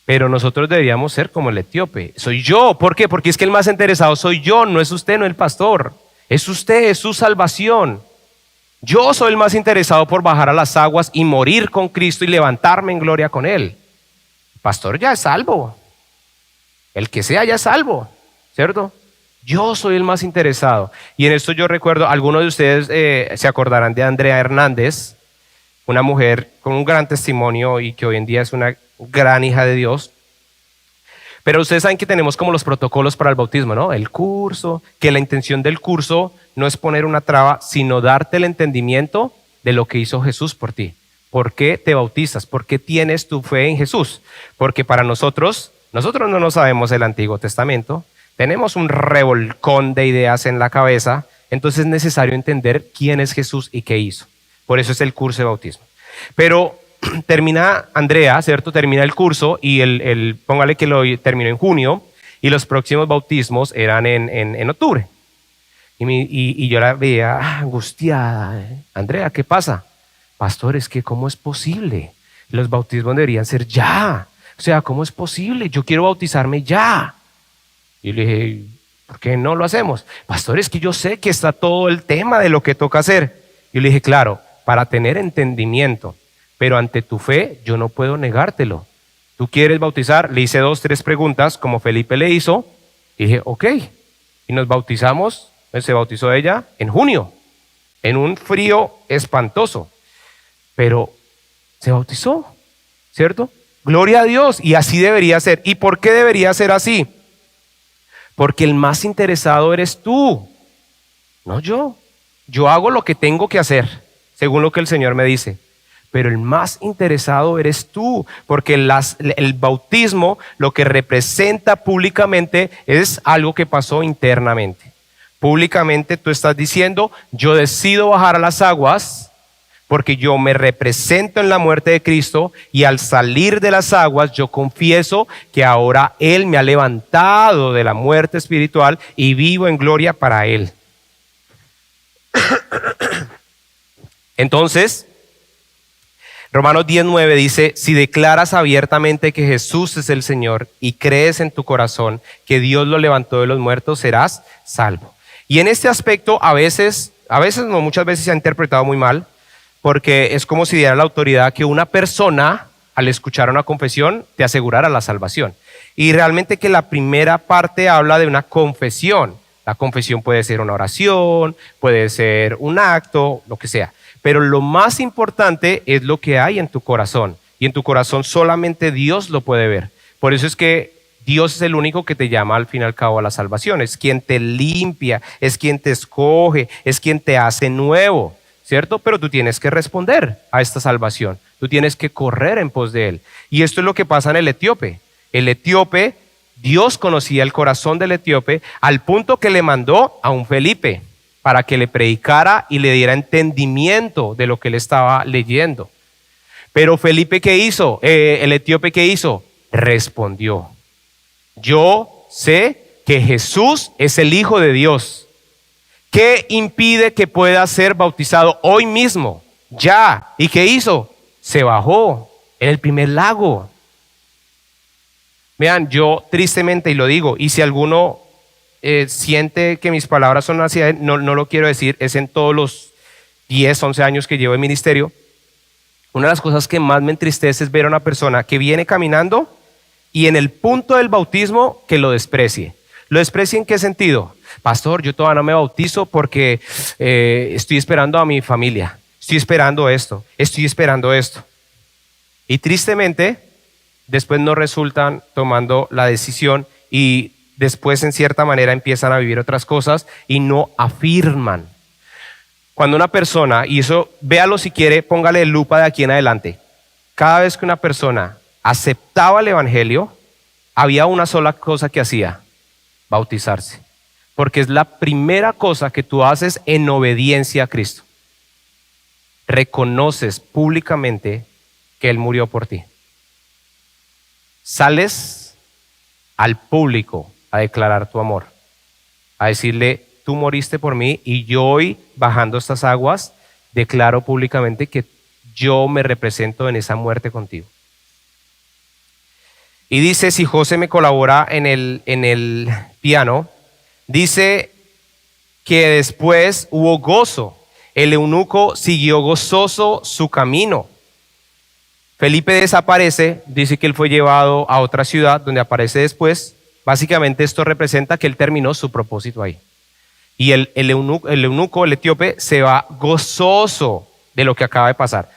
pero nosotros deberíamos ser como el etíope. Soy yo, ¿por qué? Porque es que el más interesado soy yo, no es usted, no el pastor. Es usted, es su salvación. Yo soy el más interesado por bajar a las aguas y morir con Cristo y levantarme en gloria con Él. El pastor ya es salvo. El que sea ya es salvo, ¿cierto? Yo soy el más interesado. Y en esto yo recuerdo, algunos de ustedes se acordarán de Andrea Hernández, una mujer con un gran testimonio y que hoy en día es una gran hija de Dios. Pero ustedes saben que tenemos como los protocolos para el bautismo, ¿no? El curso, que la intención del curso no es poner una traba, sino darte el entendimiento de lo que hizo Jesús por ti. ¿Por qué te bautizas? ¿Por qué tienes tu fe en Jesús? Porque para nosotros no nos sabemos el Antiguo Testamento, tenemos un revolcón de ideas en la cabeza, entonces es necesario entender quién es Jesús y qué hizo. Por eso es el curso de bautismo. Pero termina Andrea, ¿cierto? Termina el curso y póngale que lo terminó en junio y los próximos bautismos eran en octubre. Y yo la veía angustiada. Andrea, ¿qué pasa? Pastor, es que ¿cómo es posible? Los bautismos deberían ser ya. O sea, ¿cómo es posible? Yo quiero bautizarme ya. Y le dije, ¿por qué no lo hacemos? Pastor, es que yo sé que está todo el tema de lo que toca hacer. Y le dije, claro, para tener entendimiento, pero ante tu fe yo no puedo negártelo. ¿Tú quieres bautizar? Le hice 2, 3 preguntas como Felipe le hizo. Y dije, ok. Y nos bautizamos, se bautizó ella en junio, en un frío espantoso. Pero se bautizó, ¿cierto? Gloria a Dios, y así debería ser. ¿Y por qué debería ser así? Porque el más interesado eres tú, no yo. Yo hago lo que tengo que hacer, según lo que el Señor me dice. Pero el más interesado eres tú, porque el bautismo lo que representa públicamente es algo que pasó internamente. Públicamente tú estás diciendo, yo decido bajar a las aguas porque yo me represento en la muerte de Cristo y al salir de las aguas yo confieso que ahora Él me ha levantado de la muerte espiritual y vivo en gloria para Él. Entonces, Romanos 10:9 dice, si declaras abiertamente que Jesús es el Señor y crees en tu corazón que Dios lo levantó de los muertos, serás salvo. Y en este aspecto a veces no, muchas veces se ha interpretado muy mal, porque es como si diera la autoridad que una persona al escuchar una confesión te asegurara la salvación. Y realmente que la primera parte habla de una confesión. La confesión puede ser una oración, puede ser un acto, lo que sea. Pero lo más importante es lo que hay en tu corazón. Y en tu corazón solamente Dios lo puede ver. Por eso es que Dios es el único que te llama al fin y al cabo a la salvación. Es quien te limpia, es quien te escoge, es quien te hace nuevo, ¿cierto? Pero tú tienes que responder a esta salvación. Tú tienes que correr en pos de Él. Y esto es lo que pasa en el etíope. El etíope, Dios conocía el corazón del etíope al punto que le mandó a un Felipe para que le predicara y le diera entendimiento de lo que él estaba leyendo. Pero Felipe, ¿qué hizo? El etíope, ¿qué hizo? Respondió, yo sé que Jesús es el Hijo de Dios. ¿Qué impide que pueda ser bautizado hoy mismo? Ya. ¿Y qué hizo? Se bajó en el primer lago. Vean, yo tristemente, y lo digo, y si alguno siente que mis palabras son hacia él, no lo quiero decir, es en todos los 10, 11 años que llevo en ministerio. Una de las cosas que más me entristece es ver a una persona que viene caminando y en el punto del bautismo que lo desprecie. ¿Lo desprecie en qué sentido? Pastor, yo todavía no me bautizo porque estoy esperando a mi familia, estoy esperando esto, estoy esperando esto. Y tristemente, después no resultan tomando la decisión y después en cierta manera empiezan a vivir otras cosas y no afirman. Cuando una persona, y eso véalo si quiere, póngale lupa de aquí en adelante. Cada vez que una persona aceptaba el evangelio, había una sola cosa que hacía: bautizarse. Porque es la primera cosa que tú haces en obediencia a Cristo. Reconoces públicamente que Él murió por ti. Sales al público a declarar tu amor, a decirle, tú moriste por mí y yo hoy, bajando estas aguas, declaro públicamente que yo me represento en esa muerte contigo. Y dice, si José me colabora en el piano, dice que después hubo gozo. El eunuco siguió gozoso su camino. Felipe desaparece, dice que él fue llevado a otra ciudad donde aparece después. Básicamente esto representa que él terminó su propósito ahí. Y el eunuco, el etíope, se va gozoso de lo que acaba de pasar.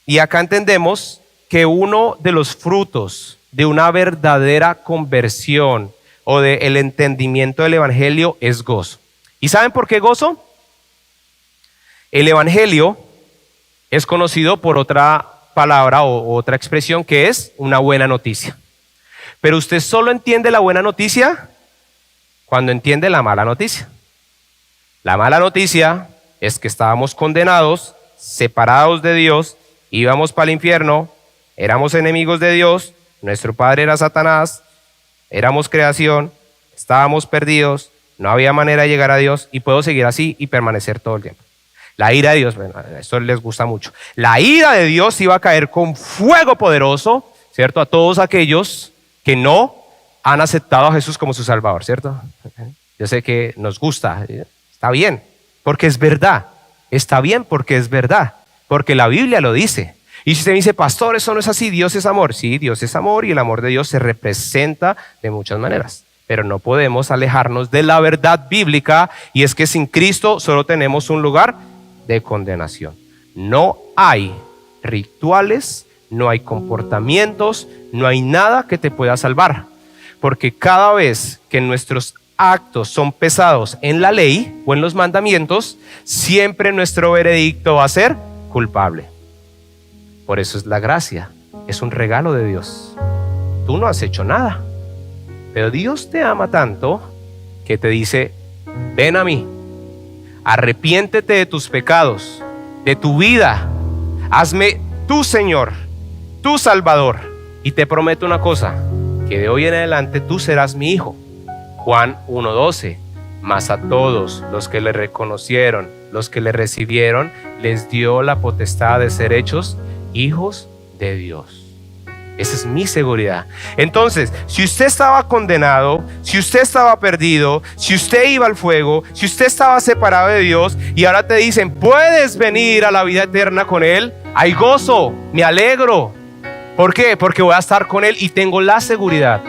Y acá entendemos que uno de los frutos de una verdadera conversión o del entendimiento del evangelio es gozo. ¿Y saben por qué gozo? El evangelio es conocido por otra palabra o otra expresión que es una buena noticia. Pero usted solo entiende la buena noticia cuando entiende la mala noticia. La mala noticia es que estábamos condenados, separados de Dios, íbamos para el infierno, éramos enemigos de Dios, nuestro padre era Satanás, éramos creación, estábamos perdidos, no había manera de llegar a Dios y puedo seguir así y permanecer todo el tiempo. La ira de Dios, bueno, esto les gusta mucho. La ira de Dios iba a caer con fuego poderoso, ¿cierto? A todos aquellos que no han aceptado a Jesús como su Salvador, ¿cierto? Yo sé que nos gusta, está bien, porque es verdad. Está bien porque es verdad, porque la Biblia lo dice. Y si usted me dice, pastor, eso no es así, Dios es amor. Sí, Dios es amor y el amor de Dios se representa de muchas maneras. Pero no podemos alejarnos de la verdad bíblica y es que sin Cristo solo tenemos un lugar de condenación. No hay rituales, no hay comportamientos, no hay nada que te pueda salvar. Porque cada vez que nuestros actos son pesados en la ley o en los mandamientos, siempre nuestro veredicto va a ser culpable. Por eso es la gracia, es un regalo de Dios. Tú no has hecho nada, pero Dios te ama tanto que te dice, ven a mí, arrepiéntete de tus pecados, de tu vida, hazme tu Señor, tu Salvador, y te prometo una cosa, que de hoy en adelante tú serás mi hijo. Juan 1:12, mas a todos los que le reconocieron, los que le recibieron, les dio la potestad de ser hechos hijos de Dios. Esa es mi seguridad. Entonces, si usted estaba condenado, si usted estaba perdido, si usted iba al fuego, si usted estaba separado de Dios y ahora te dicen, puedes venir a la vida eterna con Él, hay gozo, me alegro. ¿Por qué? Porque voy a estar con Él y tengo la seguridad.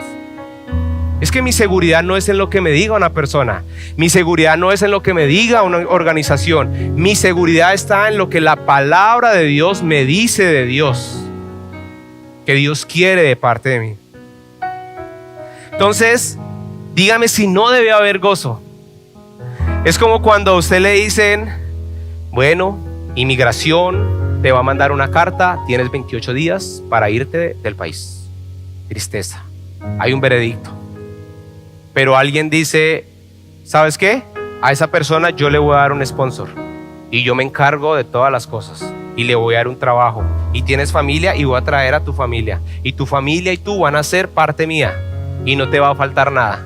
Es que mi seguridad no es en lo que me diga una persona. Mi seguridad no es en lo que me diga una organización. Mi seguridad está en lo que la palabra de Dios me dice de Dios. Que Dios quiere de parte de mí. Entonces, dígame si no debe haber gozo. Es como cuando a usted le dicen, bueno, inmigración te va a mandar una carta, tienes 28 días para irte del país. Tristeza. Hay un veredicto. Pero alguien dice, ¿sabes qué? A esa persona yo le voy a dar un sponsor y yo me encargo de todas las cosas y le voy a dar un trabajo. Y tienes familia y voy a traer a tu familia. Y tu familia y tú van a ser parte mía y no te va a faltar nada.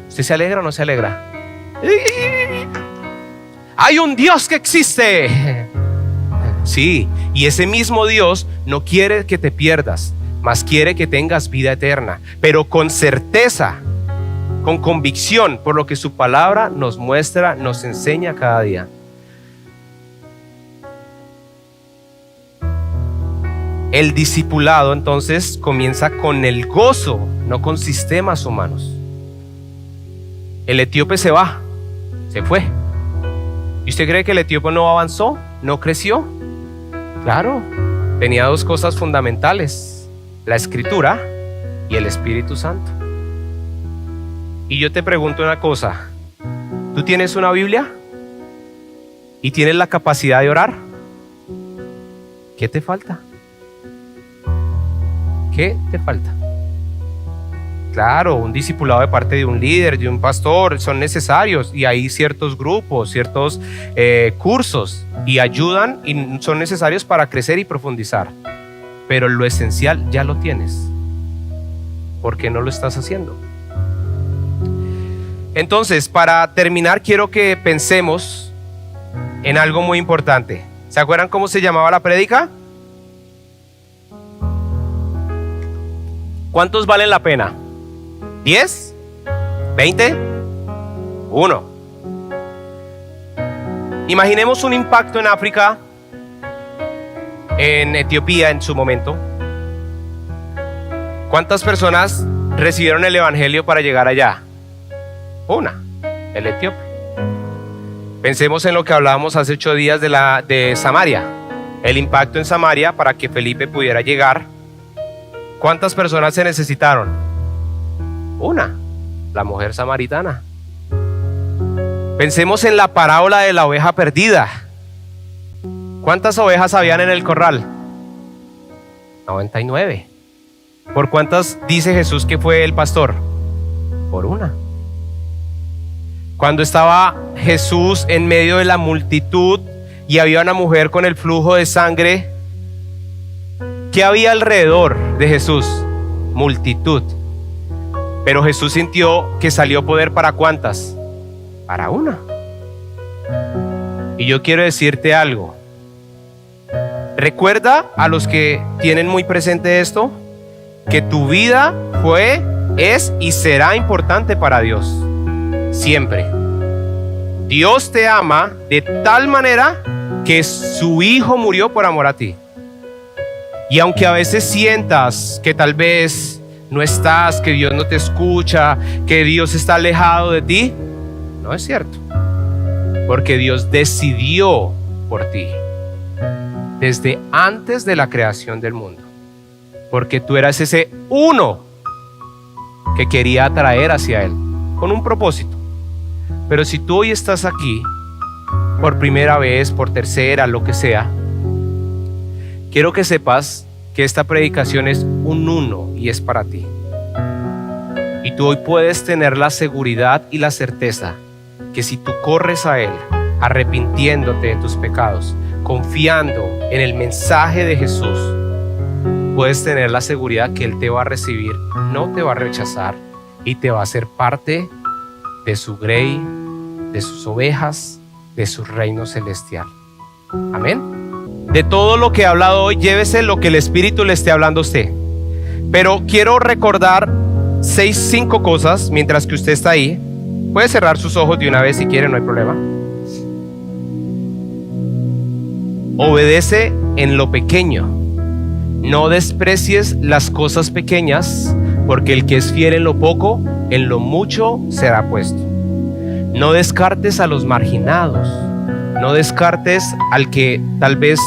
¿Usted se alegra o no se alegra? Hay un Dios que existe. Sí, y ese mismo Dios no quiere que te pierdas, mas quiere que tengas vida eterna, pero con certeza, con convicción, por lo que su palabra nos muestra, nos enseña cada día. El discipulado entonces comienza con el gozo, no con sistemas humanos. El etíope se va, se fue. ¿Y usted cree que el etíope no avanzó, no creció? Claro, tenía dos cosas fundamentales: la Escritura y el Espíritu Santo. Y yo te pregunto una cosa, ¿tú tienes una Biblia? ¿Y tienes la capacidad de orar? ¿Qué te falta? ¿Qué te falta? Claro, un discipulado de parte de un líder, de un pastor, son necesarios y hay ciertos grupos, ciertos cursos y ayudan y son necesarios para crecer y profundizar. Pero lo esencial ya lo tienes. ¿Por qué no lo estás haciendo? Entonces, para terminar, quiero que pensemos en algo muy importante. ¿Se acuerdan cómo se llamaba la prédica? ¿Cuántos valen la pena? ¿10? ¿20? 1. Imaginemos un impacto en África, en Etiopía en su momento. ¿Cuántas personas recibieron el evangelio para llegar allá? Una, el etíope. Pensemos en lo que hablábamos hace 8 días de Samaria. el impacto en Samaria para que Felipe pudiera llegar. ¿Cuántas personas se necesitaron? Una, la mujer samaritana. Pensemos en la parábola de la oveja perdida. ¿Cuántas ovejas habían en el corral? 99. ¿Por cuántas dice Jesús que fue el pastor? Por una. Cuando estaba Jesús en medio de la multitud y había una mujer con el flujo de sangre, ¿qué había alrededor de Jesús? Multitud. Pero Jesús sintió que salió poder ¿para cuántas? Para una. Y yo quiero decirte algo. Recuerda, a los que tienen muy presente esto, que tu vida fue, es y será importante para Dios. Siempre. Dios te ama de tal manera que su Hijo murió por amor a ti. Y aunque a veces sientas que tal vez no estás, que Dios no te escucha, que Dios está alejado de ti, no es cierto. Porque Dios decidió por ti desde antes de la creación del mundo. Porque tú eras ese uno que quería atraer hacia Él con un propósito. Pero si tú hoy estás aquí por primera vez, por tercera, lo que sea, quiero que sepas que esta predicación es un uno y es para ti. Y tú hoy puedes tener la seguridad y la certeza que si tú corres a Él, arrepintiéndote de tus pecados, confiando en el mensaje de Jesús, puedes tener la seguridad que Él te va a recibir, no te va a rechazar y te va a hacer parte de su grey, de sus ovejas, de su reino celestial. Amén. De todo lo que he hablado hoy, llévese lo que el Espíritu le esté hablando a usted. Pero quiero recordar 5 cosas mientras que usted está ahí. Puede cerrar sus ojos de una vez si quiere, no hay problema. Obedece en lo pequeño. No desprecies las cosas pequeñas, porque el que es fiel en lo poco, en lo mucho será puesto. No descartes a los marginados. No descartes al que tal vez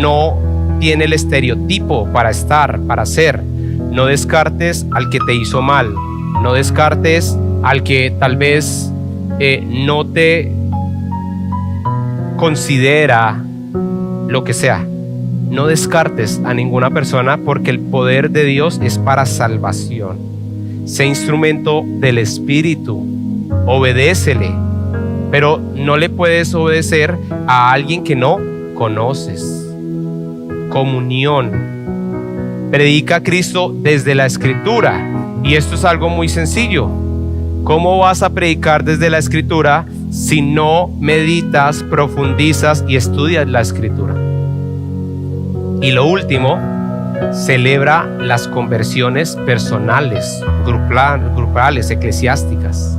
no tiene el estereotipo para estar, para ser. No descartes al que te hizo mal. No descartes al que tal vez no te considera lo que sea. No descartes a ninguna persona, porque el poder de Dios es para salvación. Sé instrumento del Espíritu. Obedécele. Pero no le puedes obedecer a alguien que no conoces. Comunión. Predica a Cristo desde la Escritura. Y esto es algo muy sencillo. ¿Cómo vas a predicar desde la Escritura si no meditas, profundizas y estudias la Escritura? Y lo último, celebra las conversiones personales, grupales, eclesiásticas.